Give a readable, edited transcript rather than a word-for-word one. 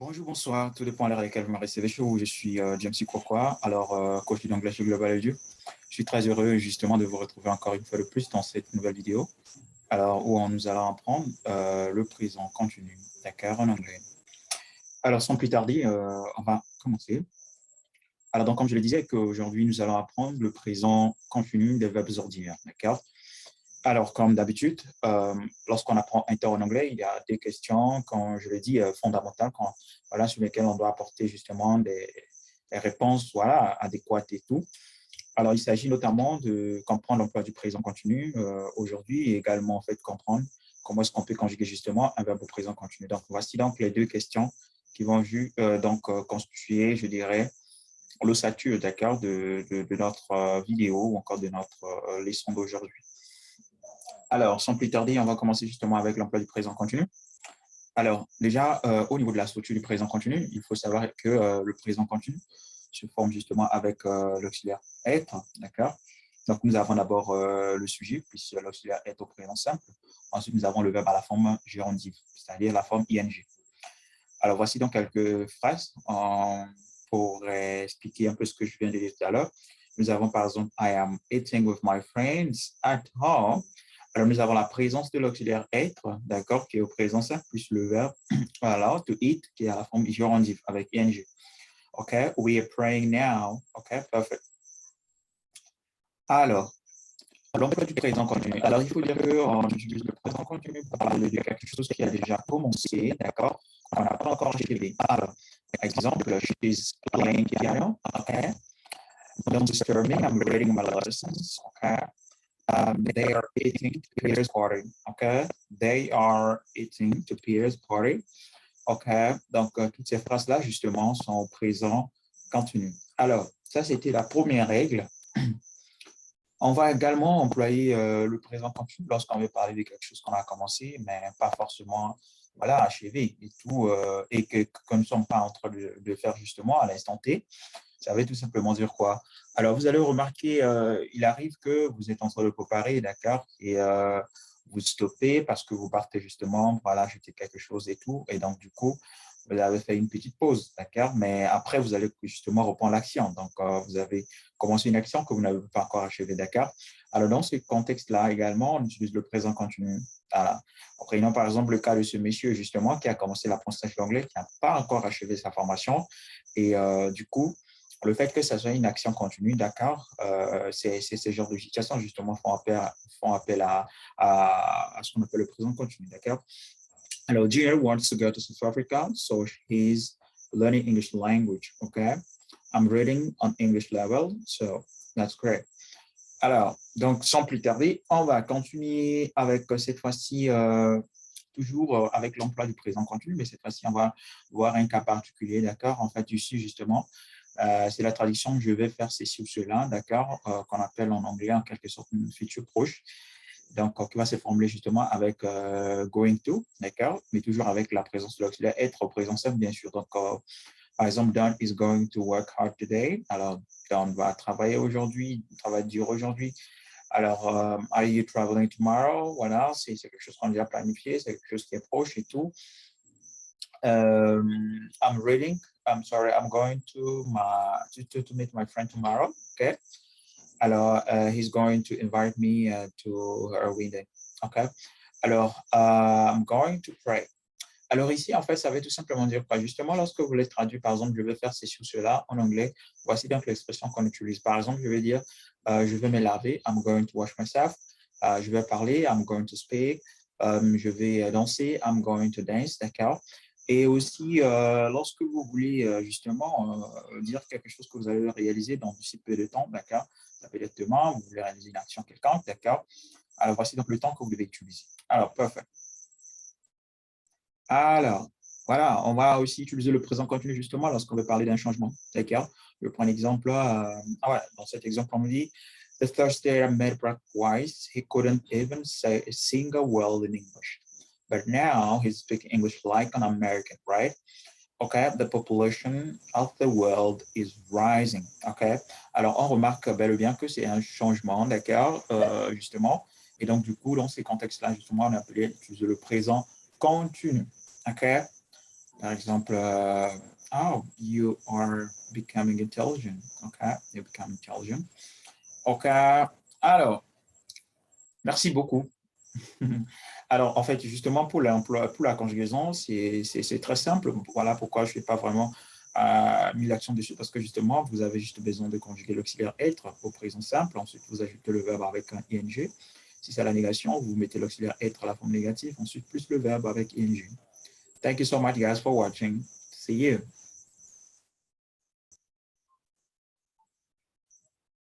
Bonjour, bonsoir, tout dépend à l'heure à laquelle vous me recevez. Je suis James Kwakwa, coach d'anglais chez Global Edu. Je suis très heureux justement de vous retrouver encore une fois de plus dans cette nouvelle vidéo, où nous allons apprendre le présent continu, d'accord, en anglais. Alors, sans plus tarder, on va commencer. Alors, donc, comme je le disais, qu'aujourd'hui, nous allons apprendre le présent continu des verbes ordinaires, d'accord. Alors, comme d'habitude, lorsqu'on apprend un en anglais, il y a des questions, comme je l'ai dit, fondamentales, sur lesquelles on doit apporter justement des réponses adéquates et tout. Alors, il s'agit notamment de comprendre l'emploi du présent continu aujourd'hui et également en fait comprendre comment est-ce qu'on peut conjuguer justement un verbe au présent continu. Donc, voici donc les deux questions qui vont constituer, je dirais, l'ossature, d'accord, de notre vidéo ou encore de notre leçon d'aujourd'hui. Alors, sans plus tarder, on va commencer justement avec l'emploi du présent continu. Alors, déjà, au niveau de la structure du présent continu, il faut savoir que le présent continu se forme justement avec l'auxiliaire être, d'accord? Donc, nous avons d'abord le sujet, puisque l'auxiliaire est au présent simple. Ensuite, nous avons le verbe à la forme gérondive, c'est-à-dire la forme ing. Alors, voici donc quelques phrases pour expliquer un peu ce que je viens de dire tout à l'heure. Nous avons par exemple, I am eating with my friends at home. Alors, nous avons la présence de l'auxiliaire être, d'accord, qui est au présent simple, plus le verbe, voilà, to eat, qui est à la forme gérondive avec ing. OK, we are praying now. OK, perfect. Alors, l'emploi du présent continu. Alors, il faut dire qu'on utilise le présent continu pour parler de quelque chose qui a déjà commencé, d'accord, qu'on n'a pas encore achevé. Alors, exemple, she's playing piano. OK, don't disturb me, I'm reading my lessons. OK. They are eating to Peter's party. OK? They are eating to Peter's party. OK? Donc, toutes ces phrases-là, justement, sont au présent continu. Alors, ça, c'était la première règle. On va également employer le présent continu lorsqu'on veut parler de quelque chose qu'on a commencé, mais pas forcément achevé et tout, et que nous ne sommes pas en train de faire justement à l'instant T. Ça veut tout simplement dire quoi? Alors, vous allez remarquer, il arrive que vous êtes en train de préparer, d'accord, et vous stoppez parce que vous partez justement, acheter quelque chose et tout. Et donc, du coup, vous avez fait une petite pause, d'accord, mais après, vous allez justement reprendre l'action. Donc, vous avez commencé une action que vous n'avez pas encore achevée, d'accord. Alors, dans ce contexte-là également, on utilise le présent continu. Voilà. Prenons par exemple le cas de ce monsieur, justement, qui a commencé l'apprentissage d'anglais, qui n'a pas encore achevé sa formation. Et du coup, le fait que ça soit une action continue, d'accord, c'est ce genre de situation, justement, font appel à ce qu'on appelle le présent continu, d'accord. Alors, Junior wants to go to South Africa, so he's learning English language, okay. I'm reading on English level, so that's great. Alors, donc, sans plus tarder, on va continuer avec cette fois-ci, toujours avec l'emploi du présent continu, mais cette fois-ci, on va voir un cas particulier, d'accord, en fait, ici, justement, c'est la traduction que je vais faire, c'est sur cela, d'accord, qu'on appelle en anglais en quelque sorte une future proche. Donc, qui va se formuler justement avec going to, d'accord, mais toujours avec la présence de l'auxiliaire être présent simple, bien sûr. Donc, par exemple, Don is going to work hard today. Alors, Don va travailler aujourd'hui, travail dur aujourd'hui. Alors, are you traveling tomorrow? Voilà, c'est quelque chose qu'on a déjà planifié, c'est quelque chose qui est proche et tout. I'm reading. I'm sorry, I'm going to meet my friend tomorrow. Okay. Alors, he's going to invite me to her wedding. Okay. Alors, I'm going to pray. Alors ici, en fait, ça veut tout simplement dire quoi? Justement, lorsque vous voulez traduire, par exemple, je vais faire ceci ou cela en anglais, voici donc l'expression qu'on utilise. Par exemple, je vais dire, je vais me laver, I'm going to wash myself. Je vais parler, I'm going to speak. Je vais danser, I'm going to dance, d'accord? Et aussi, lorsque vous voulez justement dire quelque chose que vous allez réaliser dans d'ici peu de temps, d'accord? Ça peut être demain, vous voulez réaliser une action quelconque, d'accord? Alors, voici donc le temps que vous devez utiliser. Alors, parfait. Alors, voilà, on va aussi utiliser le présent continu justement lorsqu'on veut parler d'un changement. D'accord? Je prends l'exemple là. Dans cet exemple, on me dit The Thursday I met Brock Weiss, he couldn't even say a single word in English. But now he's speaking English like an American, right? Okay, the population of the world is rising. Okay, alors on remarque bel et bien que c'est un changement, d'accord, justement. Et donc, du coup, dans ces contextes-là, justement, on a appelé utiliser le présent continu. OK? Par exemple, oh, you are becoming intelligent. OK, you become intelligent. OK, alors, merci beaucoup. Alors, en fait, justement, pour l'emploi, pour la conjugaison, c'est très simple. Voilà pourquoi je ne fais pas vraiment mis l'accent dessus, parce que justement, vous avez juste besoin de conjuguer l'auxiliaire être au présent simple. Ensuite, vous ajoutez le verbe avec un ing. Si c'est la négation, vous mettez l'auxiliaire être à la forme négative. Ensuite, plus le verbe avec ing. Thank you so much, guys, for watching. See you.